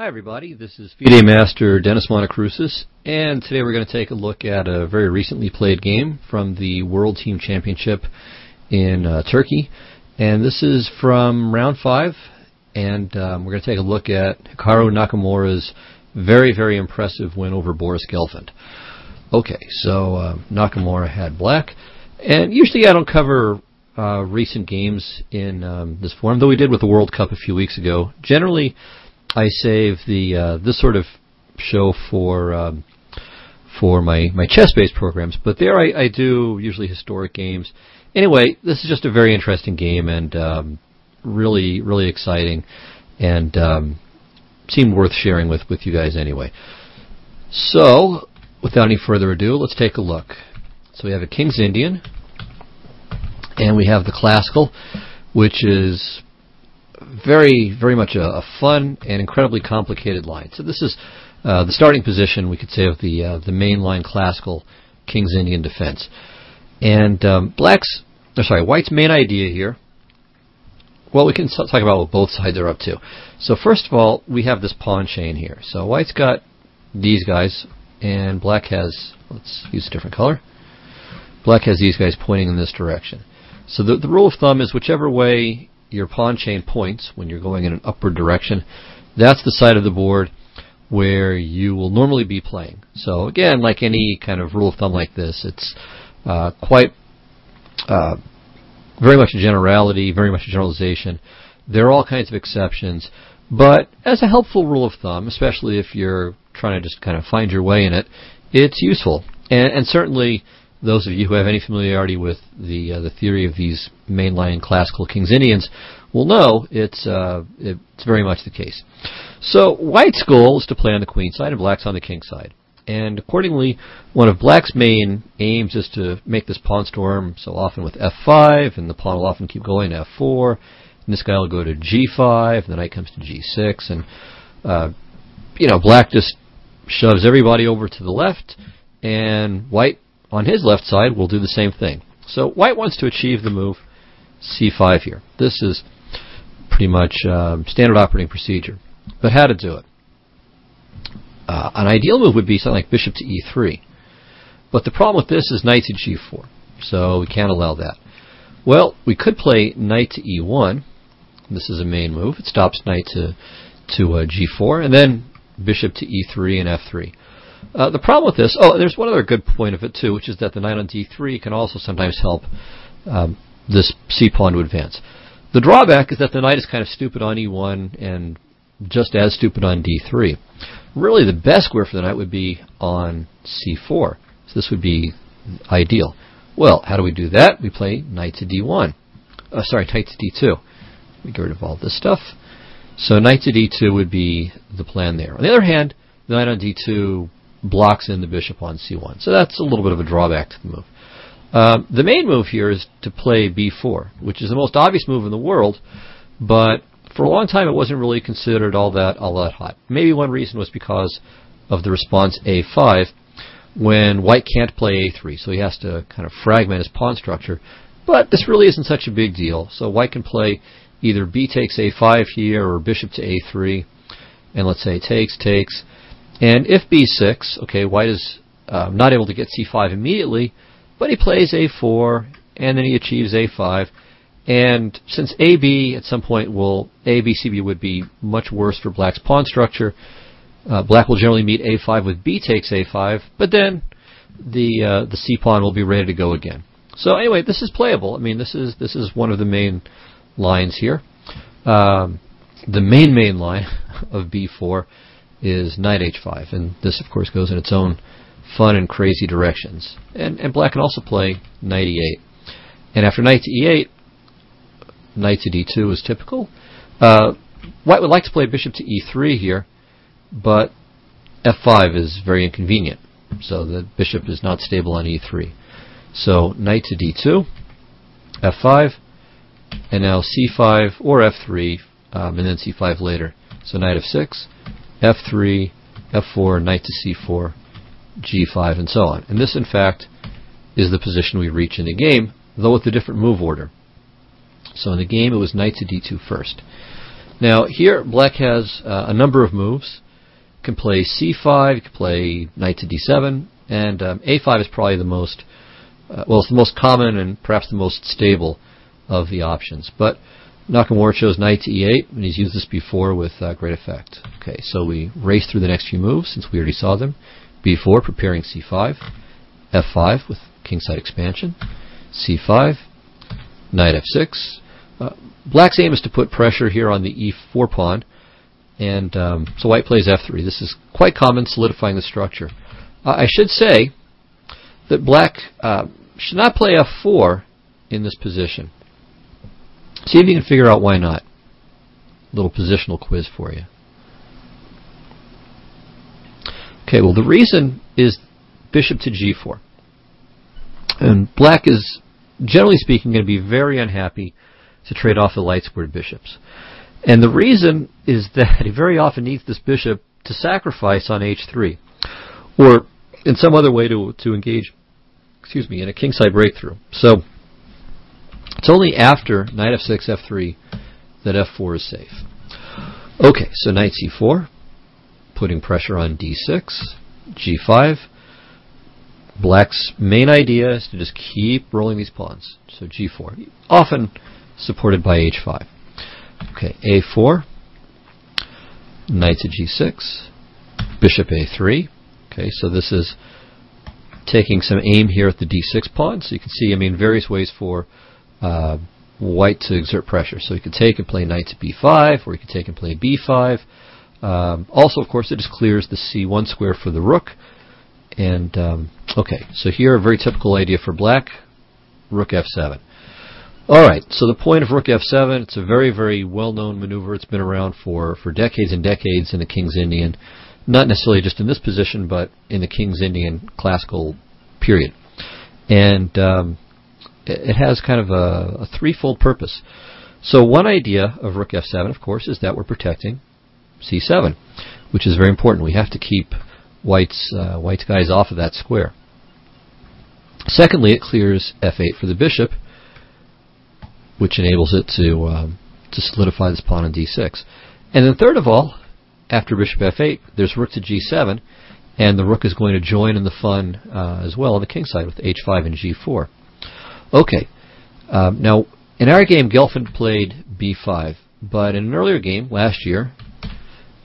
Hi everybody, this is FIDE Master Dennis Monokroussos, and today we're going to take a look at a very recently played game from the World Team Championship in Turkey. And this is from round 5, and we're going to take a look at Gelfand-Nakamura's very, very impressive win over Boris Gelfand. Okay, so Nakamura had black, and usually I don't cover recent games in this form, though we did with the World Cup a few weeks ago. Generally, I save the this sort of show for my chess-based programs, but there I do usually historic games. Anyway, this is just a very interesting game and really, really exciting, and seemed worth sharing with you guys anyway. So, without any further ado, let's take a look. So we have a King's Indian, and we have the Classical, which is very, very much a fun and incredibly complicated line. So this is the starting position, we could say, of the mainline Classical King's Indian defense. And White's main idea here, well, we can talk about what both sides are up to. So first of all, we have this pawn chain here. So White's got these guys, and Black has, let's use a different color. Black has these guys pointing in this direction. So the rule of thumb is whichever way your pawn chain points when you're going in an upward direction, that's the side of the board where you will normally be playing. So again, like any kind of rule of thumb like this, it's quite very much a generality, very much a generalization. There are all kinds of exceptions, but as a helpful rule of thumb, especially if you're trying to just kind of find your way in it, it's useful. And certainly those of you who have any familiarity with the theory of these mainline Classical King's Indians will know it's very much the case. So White's goal is to play on the queen side and Black's on the king side. And accordingly, one of Black's main aims is to make this pawn storm, so often with f5, and the pawn will often keep going to f4, and this guy will go to g5, and the knight comes to g6, and Black just shoves everybody over to the left, and White on his left side will do the same thing. So White wants to achieve the move c5 here. This is pretty much standard operating procedure. But how to do it? An ideal move would be something like bishop to e3. But the problem with this is knight to g4. So we can't allow that. Well, we could play knight to e1. This is a main move. It stops knight to g4. And then bishop to e3 and f3. The problem with this, there's one other good point of it too, which is that the knight on d3 can also sometimes help this c-pawn to advance. The drawback is that the knight is kind of stupid on e1 and just as stupid on d3. Really, the best square for the knight would be on c4. So this would be ideal. Well, how do we do that? We play knight to d1. Knight to d2. We get rid of all this stuff. So knight to d2 would be the plan there. On the other hand, the knight on d2 blocks in the bishop on c1. So that's a little bit of a drawback to the move. The main move here is to play b4, which is the most obvious move in the world, but for a long time it wasn't really considered all that hot. Maybe one reason was because of the response a5 when White can't play a3, so he has to kind of fragment his pawn structure. But this really isn't such a big deal. So White can play either b takes a5 here or bishop to a3, and let's say takes. And if b6, okay, White is not able to get c5 immediately, but he plays a4, and then he achieves a5. And since AB at some point AB, CB would be much worse for Black's pawn structure, Black will generally meet a5 with b takes a5, but then the c-pawn will be ready to go again. So anyway, this is playable. I mean, this is one of the main lines here. The main line of b4 is knight h5, and this of course goes in its own fun and crazy directions. And Black can also play knight e8. And after knight to e8, knight to d2 is typical. White would like to play bishop to e3 here, but f5 is very inconvenient, so the bishop is not stable on e3. So knight to d2, f5, and now c5 or f3, and then c5 later. So knight f6, f3, f4, knight to c4, g5, and so on. And this, in fact, is the position we reach in the game, though with a different move order. So in the game, it was knight to d2 first. Now here, black has a number of moves. You can play c5, you can play knight to d7, and a5 is probably the most, it's the most common and perhaps the most stable of the options. But Nakamura chose knight to e8, and he's used this before with great effect. Okay, so we race through the next few moves since we already saw them. b4, preparing c5, f5 with kingside expansion, c5, knight f6. Black's aim is to put pressure here on the e4 pawn, and so white plays f3. This is quite common, solidifying the structure. I should say that black should not play f4 in this position. See if you can figure out why not. A little positional quiz for you. Okay, well, the reason is bishop to g4. And black is, generally speaking, going to be very unhappy to trade off the light-squared bishops. And the reason is that he very often needs this bishop to sacrifice on h3, or in some other way to engage, in a kingside breakthrough. So it's only after knight f6, f3 that f4 is safe. Okay, so knight c4, putting pressure on d6, g5. Black's main idea is to just keep rolling these pawns. So g4, often supported by h5. Okay, a4, knight to g6, bishop a3. Okay, so this is taking some aim here at the d6 pawn. So you can see, various ways for white to exert pressure. So you can take and play knight to b5, or you can take and play b5. Also, of course, it just clears the c1 square for the rook. And, okay, so here a very typical idea for black, rook f7. Alright, so the point of rook f7, it's a very, very well-known maneuver. It's been around for decades and decades in the King's Indian. Not necessarily just in this position, but in the King's Indian classical period. And it has kind of a threefold purpose. So one idea of rook f7, of course, is that we're protecting c7, which is very important. We have to keep white's guys off of that square. Secondly, it clears f8 for the bishop, which enables it to solidify this pawn on d6. And then third of all, after bishop f8, there's rook to g7, and the rook is going to join in the fun as well on the king side with h5 and g4. Okay, now in our game, Gelfand played b5, but in an earlier game last year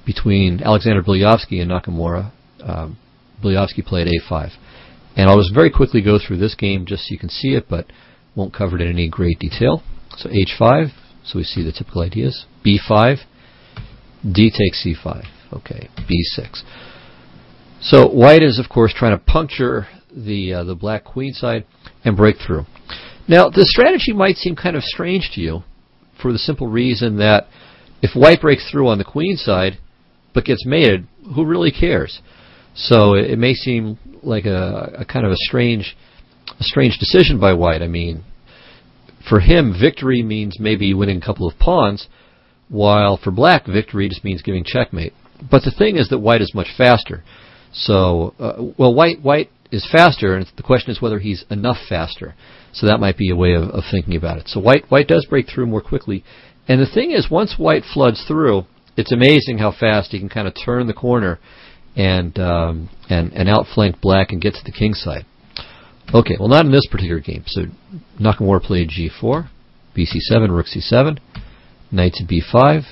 between Alexander Bilyavsky and Nakamura, Bilyavsky played a5. And I'll just very quickly go through this game just so you can see it, but won't cover it in any great detail. So h5, so we see the typical ideas. b5, d takes c5. Okay, b6. So white is, of course, trying to puncture the black queen side and break through. Now, this strategy might seem kind of strange to you for the simple reason that if white breaks through on the queen side but gets mated, who really cares? So it may seem like a kind of a strange decision by white. For him, victory means maybe winning a couple of pawns, while for black, victory just means giving checkmate. But the thing is that white is much faster. So, white is faster, and the question is whether he's enough faster. So that might be a way of thinking about it. So white does break through more quickly. And the thing is, once white floods through, it's amazing how fast he can kind of turn the corner and outflank black and get to the king side. Okay, well, not in this particular game. So Nakamura played g4, bc7, rook c7, knight to b5,